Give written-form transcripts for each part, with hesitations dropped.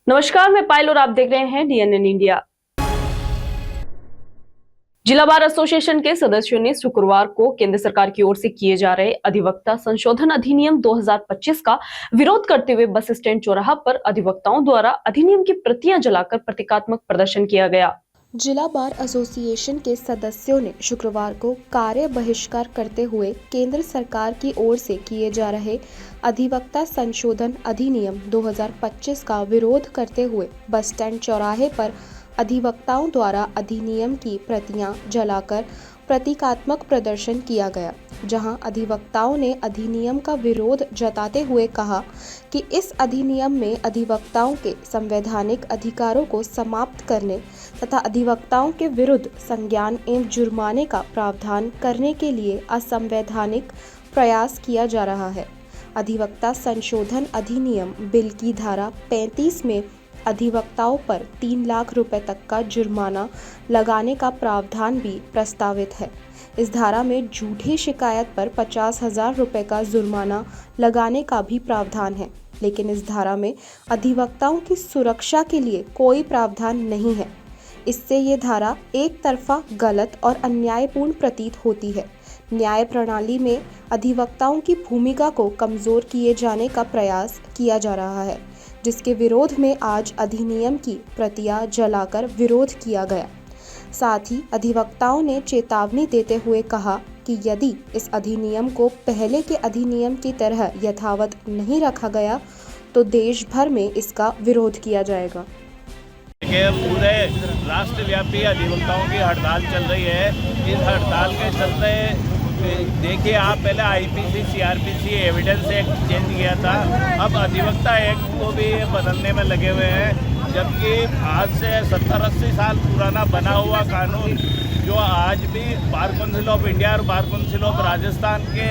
नमस्कार, मैं पायल और आप देख रहे हैं DNN इंडिया। जिला बार एसोसिएशन के सदस्यों ने शुक्रवार को केंद्र सरकार की ओर से किए जा रहे अधिवक्ता संशोधन अधिनियम 2025 का विरोध करते हुए बस स्टैंड चौराहा पर अधिवक्ताओं द्वारा अधिनियम की प्रतियां जलाकर प्रतीकात्मक प्रदर्शन किया गया। जिला बार एसोसिएशन के सदस्यों ने शुक्रवार को कार्य बहिष्कार करते हुए केंद्र सरकार की ओर से किए जा रहे अधिवक्ता संशोधन अधिनियम 2025 का विरोध करते हुए बस स्टैंड चौराहे पर अधिवक्ताओं द्वारा अधिनियम की प्रतियां जलाकर प्रतीकात्मक प्रदर्शन किया गया, जहां अधिवक्ताओं ने अधिनियम का विरोध जताते हुए कहा कि इस अधिनियम में अधिवक्ताओं के संवैधानिक अधिकारों को समाप्त करने तथा अधिवक्ताओं के विरुद्ध संज्ञान एवं जुर्माने का प्रावधान करने के लिए असंवैधानिक प्रयास किया जा रहा है। अधिवक्ता संशोधन अधिनियम बिल की धारा 35 में अधिवक्ताओं पर 3 लाख रुपए तक का जुर्माना लगाने का प्रावधान भी प्रस्तावित है। इस धारा में झूठी शिकायत पर 50,000 रुपए का जुर्माना लगाने का भी प्रावधान है, लेकिन इस धारा में अधिवक्ताओं की सुरक्षा के लिए कोई प्रावधान नहीं है। इससे ये धारा एक तरफा गलत और अन्यायपूर्ण प्रतीत होती है। न्याय प्रणाली में अधिवक्ताओं की भूमिका को कमजोर किए जाने का प्रयास किया जा रहा है, जिसके विरोध में आज अधिनियम की प्रतियां जलाकर विरोध किया गया। साथ ही अधिवक्ताओं ने चेतावनी देते हुए कहा कि यदि इस अधिनियम को पहले के अधिनियम की तरह यथावत नहीं रखा गया तो देश भर में इसका विरोध किया जाएगा। पूरे राष्ट्रव्यापी अधिवक्ताओं की हड़ताल चल रही है। इस हड़ताल के चलते देखिए आप, पहले IPC CrPC evidence act change किया था, अब अधिवक्ता एक्ट को भी बदलने में लगे हुए हैं, जबकि आज से 70-80 साल पुराना बना हुआ कानून जो आज भी बार काउंसिल ऑफ इंडिया और बार काउंसिल ऑफ राजस्थान के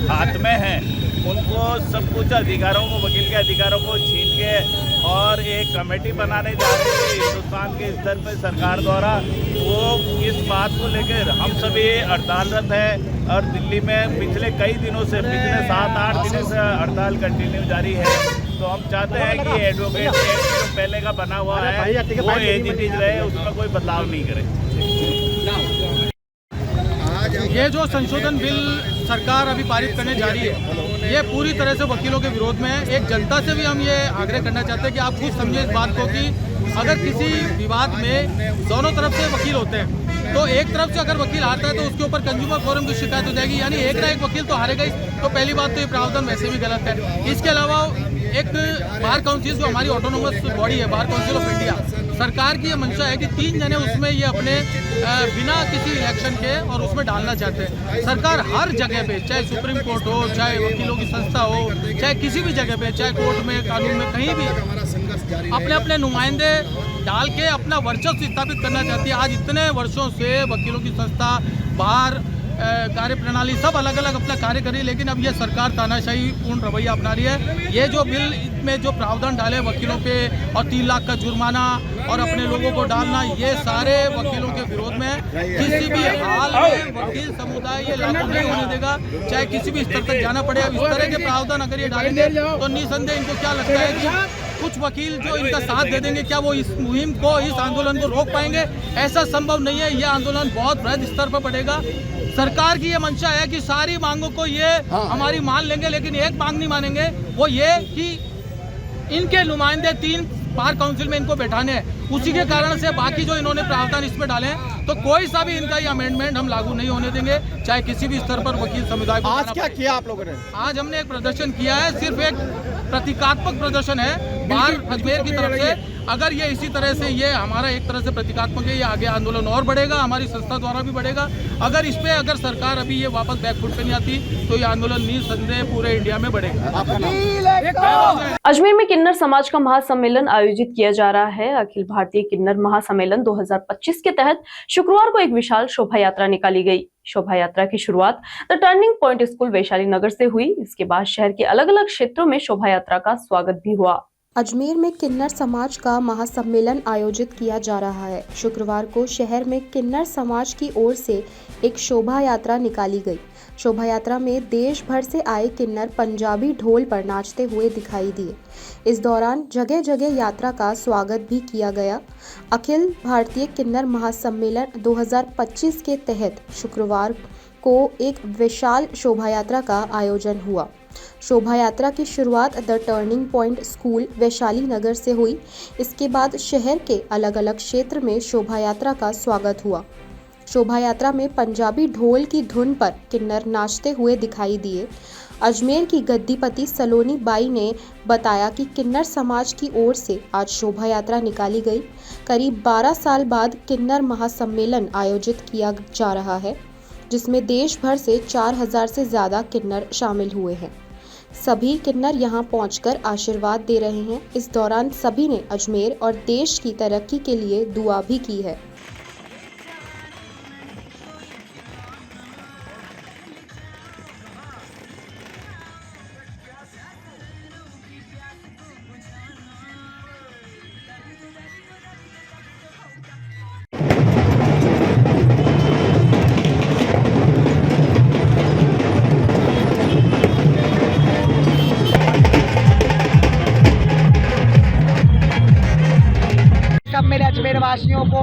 हाथ में है, उनको सब कुछ अधिकारों को, वकील के अधिकारों को छीन के और एक कमेटी बनाने जा रही है हिंदुस्तान के स्तर पर सरकार द्वारा। वो इस बात को लेकर हम सभी हड़तालरत हैं और दिल्ली में पिछले कई दिनों से, पिछले 7-8 दिनों से हड़ताल कंटिन्यू जारी है। तो हम चाहते हैं कि एडवोकेट एक्ट जो पहले का बना हुआ है वो एज इट इज रहे, उसमें कोई बदलाव नहीं करे। ये जो संशोधन बिल सरकार अभी पारित करने जा रही है, ये पूरी तरह से वकीलों के विरोध में है। एक जनता से भी हम ये आग्रह करना चाहते हैं कि आप खुद समझिए इस बात को कि अगर किसी विवाद में दोनों तरफ से वकील होते हैं, तो एक तरफ से अगर वकील हारता है तो उसके ऊपर कंज्यूमर फोरम की शिकायत हो जाएगी, यानी एक ना एक वकील तो हारेगा ही। तो पहली बात तो ये प्रावधान वैसे भी गलत है। इसके अलावा एक बार काउंसिल जो हमारी ऑटोनोमस बॉडी है, बार काउंसिल ऑफ इंडिया, सरकार की ये मंशा है कि 3 जने उसमें ये अपने बिना किसी इलेक्शन के और उसमें डालना चाहते हैं। सरकार हर जगह पे, चाहे सुप्रीम कोर्ट हो, चाहे वकीलों की संस्था हो, चाहे किसी भी जगह पे, चाहे कोर्ट में, कानून में, कहीं भी अपने अपने नुमाइंदे डाल के अपना वर्चस्व स्थापित करना चाहती है। आज इतने वर्षों से वकीलों की संस्था, बार कार्य प्रणाली सब अलग अलग अपना कार्य कर रही है, लेकिन अब ये सरकार तानाशाही पूर्ण रवैया अपना रही है। ये जो बिल में जो प्रावधान डाले वकीलों पे और 3 लाख का जुर्माना और अपने लोगों को डालना, ये सारे वकीलों के विरोध में है। किसी भी हाल में वकील समुदाय ये लागू नहीं होने देगा, चाहे किसी भी स्तर तक जाना पड़े। अब इस तरह के प्रावधान अगर ये डालेंगे तो निसंदेह इनको क्या लगता है कि कुछ वकील जो इनका साथ दे देंगे, क्या वो इस मुहिम को, इस आंदोलन को रोक पाएंगे? ऐसा संभव नहीं है। यह आंदोलन बहुत बृहद स्तर पर बढ़ेगा। सरकार की ये मंशा है कि सारी मांगों को ये हमारी मान लेंगे, लेकिन एक मांग नहीं मानेंगे, वो ये कि इनके नुमाइंदे 3 बार काउंसिल में इनको बैठाने हैं। उसी के कारण से बाकी जो इन्होंने प्रावधान इसमें डाले हैं, तो कोई सा भी इनका ये अमेंडमेंट हम लागू नहीं होने देंगे, चाहे किसी भी स्तर पर वकील समुदाय को। आज क्या किया आप लोगों ने? आज हमने एक प्रदर्शन किया है, सिर्फ एक प्रतीकात्मक प्रदर्शन है बार अजमेर की तरफ से। अगर ये इसी तरह से, ये हमारा एक तरह से प्रतीकात्मक है, ये आगे आंदोलन और बढ़ेगा, हमारी संस्था द्वारा भी बढ़ेगा। अगर इस पे अगर सरकार अभी ये वापस बैकफुट पे नहीं आती तो ये आंदोलन निसंदेह पूरे इंडिया में बढ़ेगा। अजमेर में किन्नर समाज का महासम्मेलन आयोजित किया जा रहा है। अखिल भारतीय किन्नर महासम्मेलन 2025 के तहत शुक्रवार को एक विशाल शोभा यात्रा निकाली गई। शोभा यात्रा की शुरुआत the turning point school Vaishali Nagar से हुई। इसके बाद शहर के अलग अलग क्षेत्रों में शोभा यात्रा का स्वागत भी हुआ। अजमेर में किन्नर समाज का महासम्मेलन आयोजित किया जा रहा है। शुक्रवार को शहर में किन्नर समाज की ओर से एक शोभा यात्रा निकाली गई। शोभा यात्रा में देश भर से आए किन्नर पंजाबी ढोल पर नाचते हुए दिखाई दिए। इस दौरान जगह जगह यात्रा का स्वागत भी किया गया। अखिल भारतीय किन्नर महासम्मेलन 2025 के तहत शुक्रवार को एक विशाल शोभा यात्रा का आयोजन हुआ। शोभा यात्रा की शुरुआत the turning point school Vaishali Nagar से हुई। इसके बाद शहर के अलग अलग क्षेत्र में शोभा यात्रा का स्वागत हुआ। शोभा यात्रा में पंजाबी ढोल की धुन पर किन्नर नाचते हुए दिखाई दिए। अजमेर की गद्दीपति सलोनी बाई ने बताया कि किन्नर समाज की ओर से आज शोभा यात्रा निकाली गई। करीब 12 साल बाद किन्नर महासम्मेलन आयोजित किया जा रहा है, जिसमें देश भर से 4000 से ज़्यादा किन्नर शामिल हुए हैं। सभी किन्नर यहां पहुंचकर आशीर्वाद दे रहे हैं। इस दौरान सभी ने अजमेर और देश की तरक्की के लिए दुआ भी की है। सब मेरे अजमेर वासियों को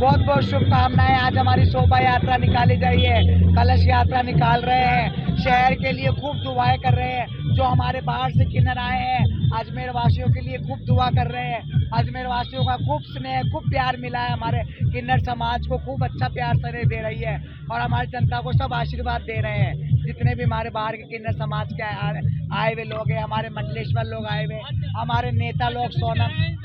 बहुत बहुत शुभकामनाएं। आज हमारी शोभा यात्रा निकाली जा रही है, कलश यात्रा निकाल रहे हैं। शहर के लिए खूब दुआएं कर रहे हैं। जो हमारे बाहर से किन्नर आए हैं, अजमेर वासियों के लिए खूब दुआ कर रहे हैं। अजमेर वासियों का खूब स्नेह, खूब प्यार मिला है। हमारे किन्नर समाज को खूब अच्छा प्यार स्नेह दे रही है और हमारी जनता को सब आशीर्वाद दे रहे हैं। जितने भी हमारे बाहर के किन्नर समाज के आए हुए लोग हैं, हमारे मंडलेश्वर लोग आए हुए, हमारे नेता लोग सोनम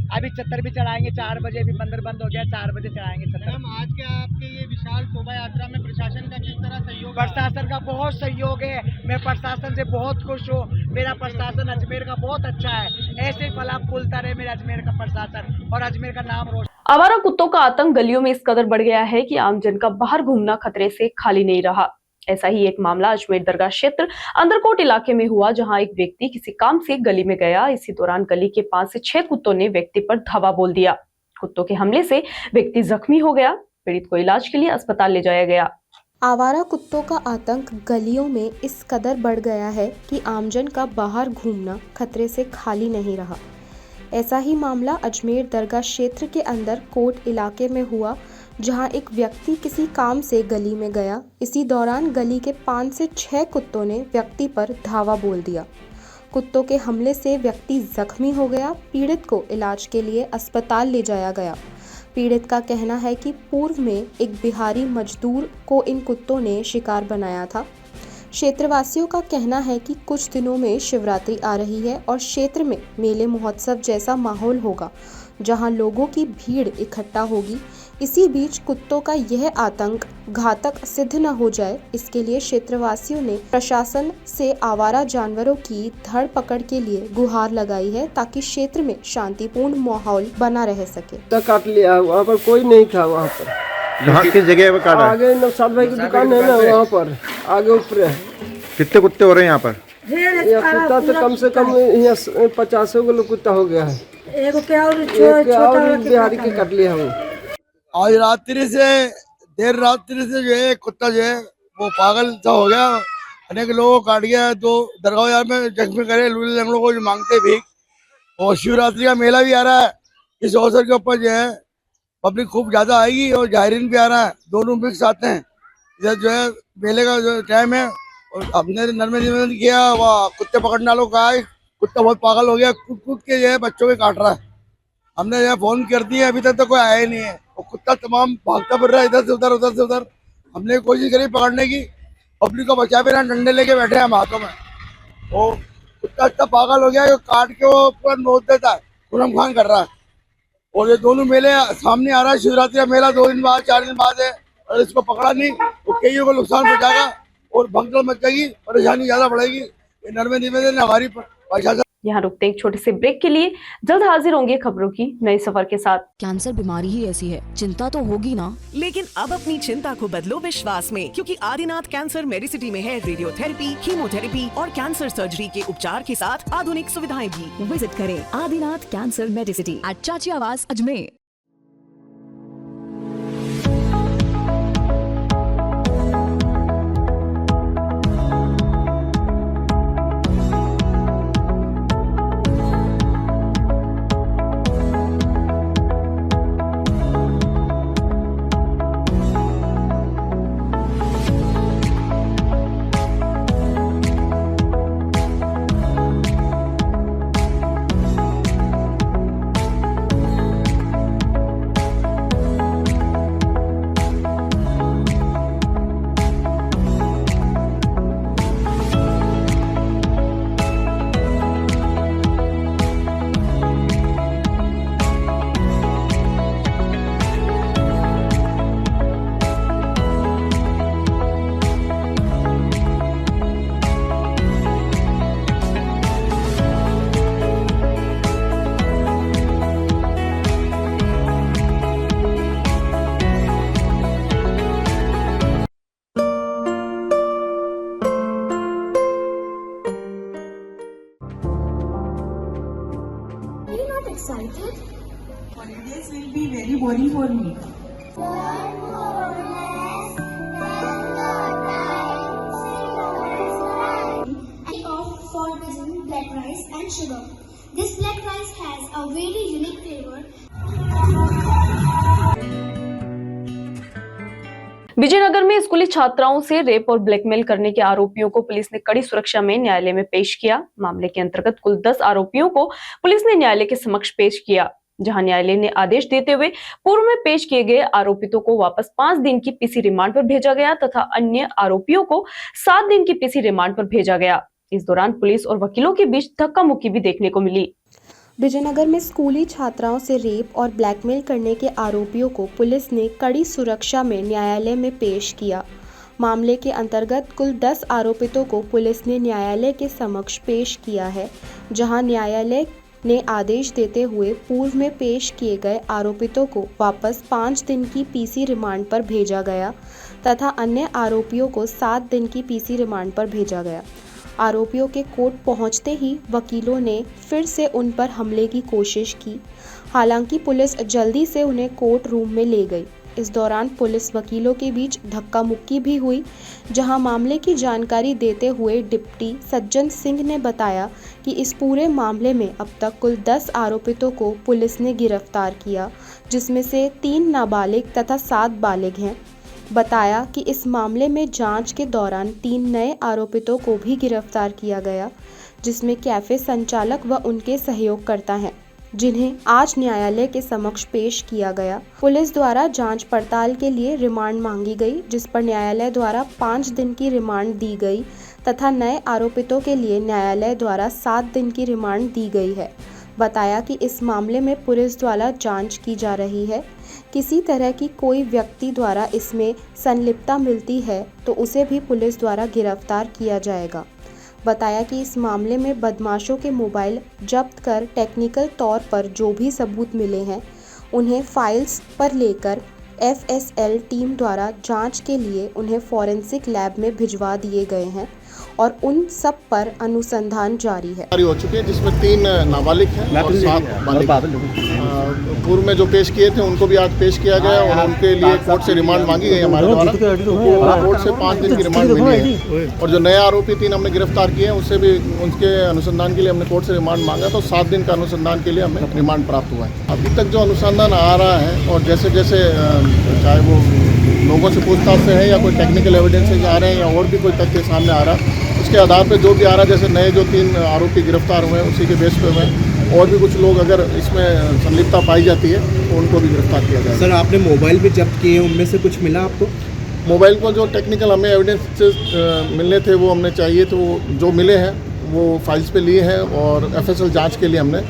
अभी चत्तर भी चढ़ाएंगे। 4 बजे भी मंदिर बंद हो गया, 4 बजे चढ़ाएंगे चत्तर। आज के आपके ये विशाल शोभा यात्रा में प्रशासन का किस तरह सहयोग? प्रशासन का बहुत सहयोग है। मैं प्रशासन से बहुत खुश हूँ। मेरा प्रशासन अजमेर का बहुत अच्छा है। ऐसे फला फूलता रहे मेरा अजमेर का प्रशासन और अजमेर का नाम रोशन। आवारा कुत्तों का आतंक गलियों में इस कदर बढ़ गया है कि आमजन का बाहर घूमना खतरे से खाली नहीं रहा। ऐसा ही एक मामला अजमेर दरगाह क्षेत्र अंदरकोट इलाके में हुआ, जहां एक व्यक्ति किसी काम से गली में गया। इसी दौरान गली के 5 से 6 कुत्तों ने व्यक्ति पर धावा बोल दिया। कुत्तों के हमले से व्यक्ति जख्मी हो गया। पीड़ित को इलाज के लिए अस्पताल ले जाया गया। आवारा कुत्तों का आतंक गलियों में इस कदर बढ़ गया है कि आमजन का बाहर घूमना खतरे से खाली नहीं रहा। ऐसा ही मामला अजमेर दरगाह क्षेत्र के अंदर कोट इलाके में हुआ, जहां एक व्यक्ति किसी काम से गली में गया। इसी दौरान गली के 5 से 6 कुत्तों ने व्यक्ति पर धावा बोल दिया। कुत्तों के हमले से व्यक्ति जख्मी हो गया। पीड़ित को इलाज के लिए अस्पताल ले जाया गया। पीड़ित का कहना है कि पूर्व में एक बिहारी मजदूर को इन कुत्तों ने शिकार बनाया था। क्षेत्रवासियों का कहना है कि कुछ दिनों में शिवरात्रि आ रही है और क्षेत्र में मेले महोत्सव जैसा माहौल होगा, जहां लोगों की भीड़ इकट्ठा होगी। इसी बीच कुत्तों का यह आतंक घातक सिद्ध न हो जाए, इसके लिए क्षेत्रवासियों ने प्रशासन से आवारा जानवरों की धर पकड़ के लिए गुहार लगाई है, ताकि क्षेत्र में शांतिपूर्ण माहौल बना रह सके। काट लिया, वहाँ पर कोई नहीं था। वहाँ पर किस जगह पे काटा? आगे नौशाद भाई की दुकान है ना, वहाँ पर आगे ऊपर है। कितने कुत्ते हो रहे हैं यहाँ पर? यहाँ कुत्ता तो कम से कम यहाँ 50 गो कुत्ता हो गया है। एक और बिहारी के काट लिया है। आज रात्रि से देर रात्रि से जो है कुत्ता जो है वो पागल सा हो गया। अनेक लोगों को काट गया। तो दरगाह में जख्मी करे लूले लंगड़ों को जो मांगते भी। और शिवरात्रि का मेला भी आ रहा है। इस अवसर के ऊपर जो है पब्लिक खूब ज्यादा आएगी और जायरीन भी आ रहा है, दोनों मिक्स आते हैं। इधर जो है मेले का जो टाइम है और हमने नर्मे निवेदन किया, वह कुत्ते पकड़ने वालों का है। कुत्ता बहुत पागल हो गया, कूद कूद के जो है बच्चों के काट रहा है। हमने यहाँ फोन कर दिया, अभी तक तो कोई आया ही नहीं है। और कुत्ता तमाम भागता फिर रहा है इधर से उधर, उधर से उधर। हमने कोशिश करी पकड़ने की, पब्लिक को बचा भी रहा, डंडे लेके बैठे हैं हम हाथों में। और कुत्ता इतना पागल हो गया कि काट के वो पूरा नोच देता है, खुरम खान कर रहा है। और ये दोनों मेले सामने आ रहा है। शिवरात्रि का मेला 2 दिन बाद 4 दिन बाद है। और इसको पकड़ा नहीं तो कईयों को नुकसान पहुंचाएगा और भगदड़ मच जाएगी, परेशानी ज्यादा बढ़ेगी। ये नर्मे निवेदन है हमारी प्रशासन। यहाँ रुकते हैं एक छोटे से ब्रेक के लिए। जल्द हाजिर होंगे खबरों की नए सफर के साथ। कैंसर बीमारी ही ऐसी है, चिंता तो होगी ना। लेकिन अब अपनी चिंता को बदलो विश्वास में, क्योंकि आदिनाथ कैंसर मेडिसिटी में है रेडियोथेरेपी, कीमोथेरेपी और कैंसर सर्जरी के उपचार के साथ आधुनिक सुविधाएं भी। विजिट करें आदिनाथ कैंसर मेडिसिटी एट चाची आवास Ajmer. Hori for me. For using black rice and sugar. This black rice has a very unique flavor. Vijayanagar में स्कूली छात्राओं से रेप और ब्लैकमेल करने के आरोपियों को पुलिस ने कड़ी सुरक्षा में न्यायालय में पेश किया। मामले के अंतर्गत कुल 10 आरोपियों को पुलिस ने न्यायालय के समक्ष पेश किया, जहां न्यायालय ने आदेश देते हुए पूर्व में पेश किए गए आरोपितों को वापस 5 दिन की पीसी रिमांड पर भेजा गया तथा अन्य आरोपियों को 7 दिन की पीसी रिमांड पर भेजा गया। इस दौरान पुलिस और वकीलों के बीच धक्का मुक्की भी देखने को मिली। विजयनगर में स्कूली छात्राओं से रेप और ब्लैकमेल करने के आरोपियों को पुलिस ने कड़ी सुरक्षा में न्यायालय में पेश किया। मामले के अंतर्गत कुल 10 आरोपितों को पुलिस ने न्यायालय के समक्ष पेश किया है, जहां न्यायालय ने आदेश देते हुए पूर्व में पेश किए गए आरोपितों को वापस 5 दिन की पीसी रिमांड पर भेजा गया तथा अन्य आरोपियों को 7 दिन की पीसी रिमांड पर भेजा गया। आरोपियों के कोर्ट पहुंचते ही वकीलों ने फिर से उन पर हमले की कोशिश की। हालांकि पुलिस जल्दी से उन्हें कोर्ट रूम में ले गई। इस दौरान पुलिस वकीलों के बीच धक्का मुक्की भी हुई, जहां मामले की जानकारी देते हुए डिप्टी सज्जन सिंह ने बताया कि इस पूरे मामले में अब तक कुल 10 आरोपितों को पुलिस ने गिरफ्तार किया, जिसमें से 3 नाबालिग तथा 7 बालिग हैं। बताया कि इस मामले में जांच के दौरान 3 नए आरोपितों को भी गिरफ्तार किया गया, जिसमें कैफे संचालक व उनके सहयोगकर्ता हैं, जिन्हें आज न्यायालय के समक्ष पेश किया गया। पुलिस द्वारा जांच पड़ताल के लिए रिमांड मांगी गई, जिस पर न्यायालय द्वारा 5 दिन की रिमांड दी गई तथा नए आरोपितों के लिए न्यायालय द्वारा 7 दिन की रिमांड दी गई है। बताया कि इस मामले में पुलिस द्वारा जांच की जा रही है। किसी तरह की कोई व्यक्ति द्वारा इसमें संलिप्तता मिलती है तो उसे भी पुलिस द्वारा गिरफ्तार किया जाएगा। बताया कि इस मामले में बदमाशों के मोबाइल जब्त कर टेक्निकल तौर पर जो भी सबूत मिले हैं उन्हें फाइल्स पर लेकर FSL टीम द्वारा जांच के लिए उन्हें फॉरेंसिक लैब में भिजवा दिए गए हैं और उन सब पर अनुसंधान जारी है। हो चुके हैं, जिसमें 3 नाबालिग हैं और 7 बालिग। पूर्व में जो पेश किए थे उनको भी आज पेश किया गया और उनके लिए कोर्ट से रिमांड मांगी गई हमारे द्वारा। कोर्ट से 5 दिन की रिमांड मिली है और जो नए आरोपी 3 हमने गिरफ्तार किए हैं उससे भी उनके अनुसंधान के लिए हमने कोर्ट से रिमांड मांगा, तो 7 दिन का अनुसंधान के लिए हमें रिमांड प्राप्त हुआ है। अभी तक जो अनुसंधान आ रहा है और जैसे जैसे चाहे वो लोगों से पूछताछ से है या कोई टेक्निकल एविडेंस से आ रहे हैं या और भी कोई तथ्य सामने आ रहा है, उसके आधार पे जो भी आ रहा है, जैसे नए जो 3 आरोपी गिरफ्तार हुए हैं उसी के बेस पे हुए और भी कुछ लोग अगर इसमें संलिप्तता पाई जाती है तो उनको भी गिरफ्तार किया जाएगा। सर, आपने मोबाइल भी जब्त किए, उनमें से कुछ मिला आपको? मोबाइल को जो टेक्निकल हमें एविडेंस मिलने थे वो हमने चाहिए, तो जो मिले हैं वो फाइल्स पे लिए हैं और FSL जांच के लिए हमने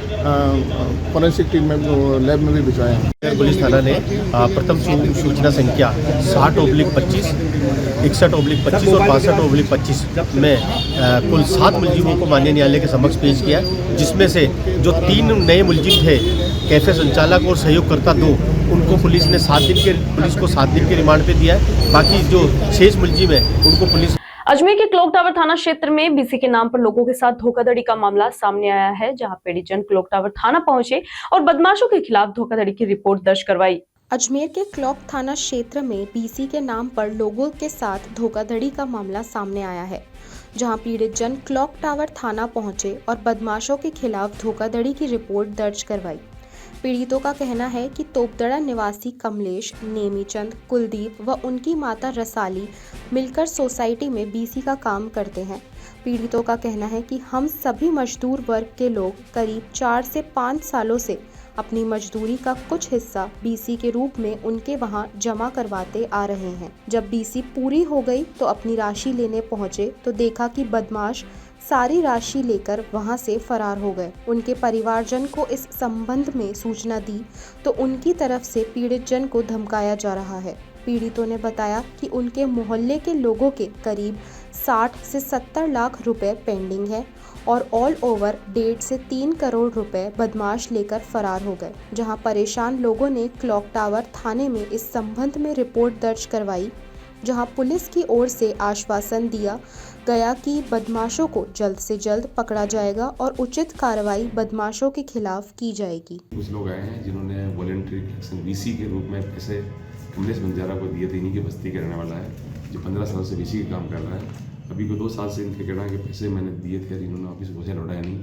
फॉरेंसिक टीम में लैब में भी भिजवाया है। पुलिस थाना ने प्रथम सूचना संख्या 60/25, 61/25 और 62/25 में कुल 7 मुलजिमों को माननीय न्यायालय के समक्ष पेश किया, जिसमें से जो 3 नए मुलजिम थे, कैफे संचालक और सहयोगकर्ता 2, उनको पुलिस ने 7 दिन के रिमांड पे दिया है। बाकी जो शेष मुलजिम है उनको पुलिस। अजमेर के क्लॉक टावर थाना क्षेत्र में BC के नाम पर लोगों के साथ धोखाधड़ी का मामला सामने आया है, जहां पीड़ित जन क्लॉक टावर थाना पहुंचे और बदमाशों के खिलाफ धोखाधड़ी की रिपोर्ट दर्ज करवाई। अजमेर के क्लॉक थाना क्षेत्र में BC के नाम पर लोगों के साथ धोखाधड़ी का मामला सामने आया है, जहां पीड़ित जन क्लॉक टावर थाना पहुंचे और बदमाशों के खिलाफ धोखाधड़ी की रिपोर्ट दर्ज करवाई। पीड़ितों का कहना है कि तोपदड़ा निवासी कमलेश, नेमीचंद, कुलदीप व उनकी माता रसाली मिलकर सोसाइटी में BC का काम करते हैं। पीड़ितों का कहना है कि हम सभी मजदूर वर्ग के लोग करीब 4 से 5 सालों से अपनी मजदूरी का कुछ हिस्सा BC के रूप में उनके वहां जमा करवाते आ रहे हैं। जब BC पूरी हो गई तो अपनी राशि लेने पहुंचे तो देखा कि बदमाश सारी राशि लेकर वहां से फरार हो गए। उनके परिवारजन को इस संबंध में सूचना दी तो उनकी तरफ से पीड़ित जन को धमकाया जा रहा है। पीड़ितों ने बताया कि उनके मोहल्ले के लोगों के करीब 60 से 70 लाख रुपए पेंडिंग है और ऑल ओवर 1.5 से 3 करोड़ रुपए बदमाश लेकर फरार हो गए। जहां परेशान लोगों ने क्लॉक टावर थाने में इस संबंध में रिपोर्ट दर्ज करवाई। जहां पुलिस की ओर से आश्वासन दिया गया कि बदमाशों को जल्द से जल्द पकड़ा जाएगा और उचित कार्रवाई बदमाशों के खिलाफ की जाएगी। कुछ लोग आए हैं जिन्होंने वॉलंटरी एक्शन वीसी के रूप में पैसे कमलेश बंजारा को दिए थे। इन्हीं की बस्ती के रहने वाला है जो 15 साल से वीसी का काम कर रहा है। अभी को 2 साल से इनके कहना है कि पैसे मैंने दिए थे, इन्होंने वापिस मुझे लौटाया नहीं,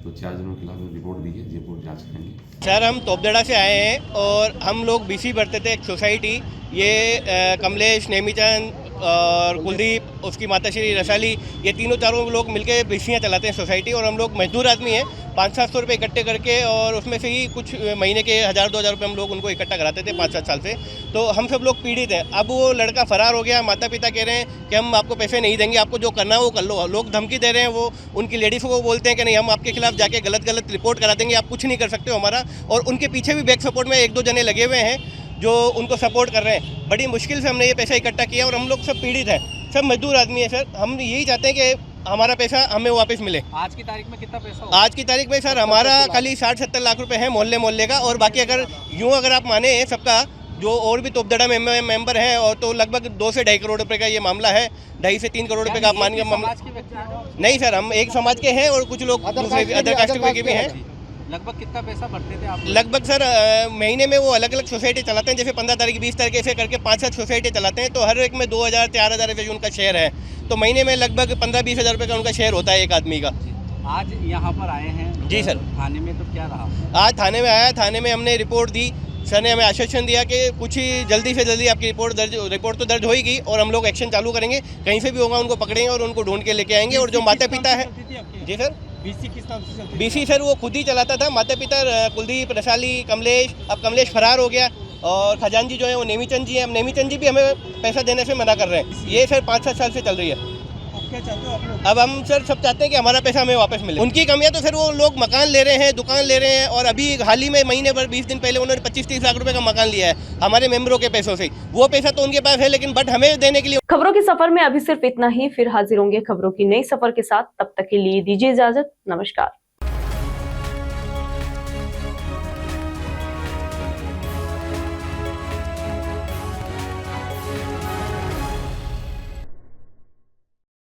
तो 4 जनों के खिलाफ रिपोर्ट दी है, रिपोर्ट जांच करेंगे। सर हम तोपदड़ा से आए हैं और हम लोग बीसी भरते थे एक सोसाइटी, ये कमलेश, नेमीचंद और कुलदीप, उसकी माता श्री रसाली, ये तीनों चारों लोग मिलकर बीसियाँ चलाते हैं सोसाइटी। और हम लोग मजदूर आदमी हैं, 500-700 रुपये इकट्ठे करके, और उसमें से ही कुछ महीने के 1000-2000 रुपये हम लोग उनको इकट्ठा कराते थे 5-7 साल से। तो हम सब लोग पीड़ित हैं। अब वो लड़का फरार हो गया, माता पिता कह रहे हैं कि हम आपको पैसे नहीं देंगे, आपको जो करना है वो कर लो। लोग धमकी दे रहे हैं, वो उनकी लेडीज़ को बोलते हैं कि नहीं, हम आपके खिलाफ जाके गलत रिपोर्ट करा देंगे, आप कुछ नहीं कर सकते हो हमारा। और उनके पीछे भी बैक सपोर्ट में 1-2 जने लगे हुए हैं जो उनको सपोर्ट कर रहे हैं। बड़ी मुश्किल से हमने ये पैसा इकट्ठा किया और हम लोग सब पीड़ित हैं, सब मजदूर आदमी है सर। हम यही चाहते हैं कि हमारा पैसा हमें वापस मिले। आज की तारीख में कितना पैसा होगा? आज की तारीख में सर हमारा खाली 60-70 लाख रुपए है मोहल्ले का, और बाकी अगर आप माने सबका जो और भी तोपदड़ा मेंबर हैं, और तो लगभग 2 से 2.5 करोड़ रुपए का ये मामला है। 2.5 से 3 करोड़ रुपए का आप मानिए मामला। नहीं सर, हम एक समाज के हैं और कुछ लोग दूसरे अदर कास्ट के भी हैं। लगभग कितना पैसा भरते थे आप? लगभग सर महीने में वो अलग अलग सोसाइटी चलाते हैं, जैसे 15 तारीख 20 तारीख ऐसे करके 5-7 सोसाइटी चलाते हैं। तो हर एक में 2000-4000 रुपये उनका शेयर है, तो महीने में लगभग 15-20 हज़ार रुपये का उनका शेयर होता है एक आदमी का। आज यहाँ पर आए हैं? जी सर। थाने में तो क्या रहा? आज थाने में आया, थाने में हमने रिपोर्ट दी। सर ने हमें आश्वासन दिया कि कुछ ही जल्दी से जल्दी आपकी रिपोर्ट तो दर्ज होगी और हम लोग एक्शन चालू करेंगे, कहीं से भी होगा उनको पकड़ेंगे और उनको ढूंढ के लेके आएंगे। और जो माता पिता है, जी सर, बीसी किस नाम से चलती? बीसी सर वो खुद ही चलाता था। माता पिता कुलदीप, रसाली, कमलेश। अब कमलेश फरार हो गया और खजानजी जो है वो नेमीचंद जी हैं। अब नेमीचंद जी भी हमें पैसा देने से मना कर रहे हैं। ये सर 5-7 साल से चल रही है। क्या चाहते हो आप लोग? अब हम सर सब चाहते हैं कि हमारा पैसा हमें वापस मिले। उनकी कमियां तो सर वो लोग मकान ले रहे हैं, दुकान ले रहे हैं, और अभी हाल ही में महीने भर 20 दिन पहले उन्होंने 25-30 लाख रुपए का मकान लिया है हमारे मेंबरों के पैसों से। वो पैसा तो उनके पास है, लेकिन बट हमें देने के लिए। खबरों के सफर में अभी सिर्फ इतना ही, फिर हाजिर होंगे खबरों की नई सफर के साथ। तब तक के लिए दीजिए इजाजत, नमस्कार।